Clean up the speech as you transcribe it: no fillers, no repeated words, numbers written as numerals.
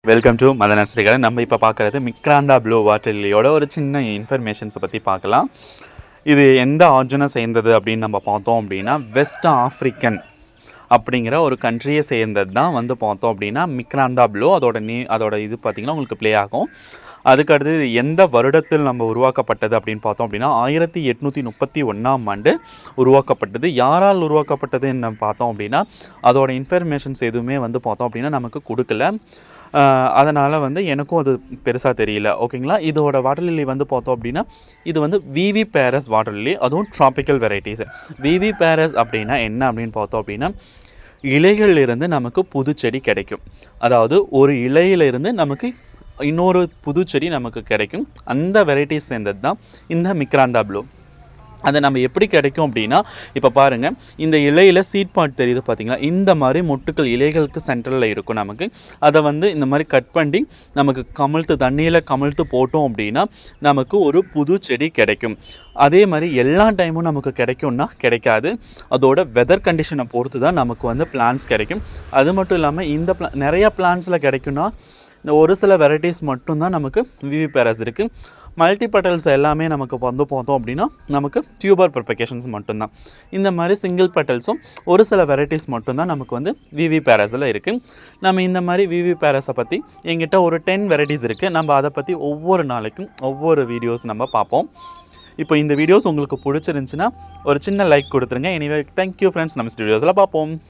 Welcome to மத நர்சரிகளை. நம்ம இப்போ பார்க்குறது மிக்ராண்டா ப்ளூ வாட்டர் லில்லியோட ஒரு சின்ன இன்ஃபர்மேஷன்ஸை பற்றி பார்க்கலாம். இது எந்த ஆர்ஜனை சேர்ந்தது அப்படின்னு நம்ம பார்த்தோம் அப்படின்னா வெஸ்ட் ஆஃப்ரிக்கன் அப்படிங்கிற ஒரு கண்ட்ரியை சேர்ந்தது தான் பார்த்தோம் அப்படின்னா மிக்ராண்டா ப்ளூ. அதோட இது பார்த்திங்கன்னா உங்களுக்கு ப்ளே ஆகும். அதுக்கடுத்து எந்த வருடத்தில் நம்ம உருவாக்கப்பட்டது அப்படின்னு பார்த்தோம் அப்படின்னா 1831ஆம் ஆண்டு உருவாக்கப்பட்டது. யாரால் உருவாக்கப்பட்டதுன்னு பார்த்தோம் அப்படின்னா அதோட இன்ஃபர்மேஷன்ஸ் எதுவுமே பார்த்தோம் அப்படின்னா நமக்கு கொடுக்கல. அதனால் எனக்கும் அது பெருசாக தெரியல. ஓகேங்களா. இதோட வாட்டர் லில்லி பார்த்தோம் அப்படின்னா இது விவி பேரஸ் வாட்டர் லில்லி, அதுவும் ட்ராபிக்கல் வெரைட்டிஸ். விவி பேரஸ் அப்படின்னா என்ன அப்படின்னு பார்த்தோம் அப்படின்னா இலைகளிலிருந்து நமக்கு புது செடி கிடைக்கும். அதாவது ஒரு இலையிலிருந்து நமக்கு இன்னொரு புது செடி நமக்கு கிடைக்கும். அந்த வெரைட்டிஸ் சேர்ந்தது தான் இந்த மிக்ராண்டா ப்ளூ. அதை நம்ம எப்படி கிடைக்கும் அப்படின்னா இப்போ பாருங்கள், இந்த இலையில் சீட் பாட் தெரியுது பார்த்தீங்களா, இந்த மாதிரி மொட்டுக்கள் இலைகளுக்கு சென்டரில் இருக்கும். நமக்கு அதை இந்த மாதிரி கட் பண்ணி நமக்கு தண்ணியில் கமிழ்த்து போட்டோம் அப்படின்னா நமக்கு ஒரு புது செடி கிடைக்கும். அதே மாதிரி எல்லா டைமும் நமக்கு கிடைக்கும்னா கிடைக்காது. அதோட வெதர் கண்டிஷனை பொறுத்து தான் நமக்கு பிளான்ஸ் கிடைக்கும். அது மட்டும் இல்லாமல் இந்த நிறையா பிளான்ஸில் கிடைக்கும்னா இந்த ஒரு சில வெரைட்டிஸ் மட்டும்தான் நமக்கு விவி பேரஸ் இருக்குது. மல்டி பெட்டல்ஸ் எல்லாமே நமக்கு பார்த்தோம் அப்படின்னா நமக்கு டியூபர் ப்ரொபகேஷன்ஸ் மட்டும்தான். இந்த மாதிரி சிங்கிள் பெட்டல்ஸும் ஒரு சில வெரைட்டிஸ் மட்டும்தான் நமக்கு விவி பேரஸில் இருக்குது. நம்ம இந்த மாதிரி விவி பேரஸை பற்றி எங்கிட்ட ஒரு 10 வெரைட்டிஸ் இருக்குது. நம்ம அதை பற்றி ஒவ்வொரு நாளைக்கும் ஒவ்வொரு வீடியோஸ் நம்ம பார்ப்போம். இப்போ இந்த வீடியோஸ் உங்களுக்கு பிடிச்சிருந்துச்சுன்னா ஒரு சின்ன லைக் கொடுத்துருங்க. Anyway thank you friends. நம்ம வீடியோஸில் பார்ப்போம்.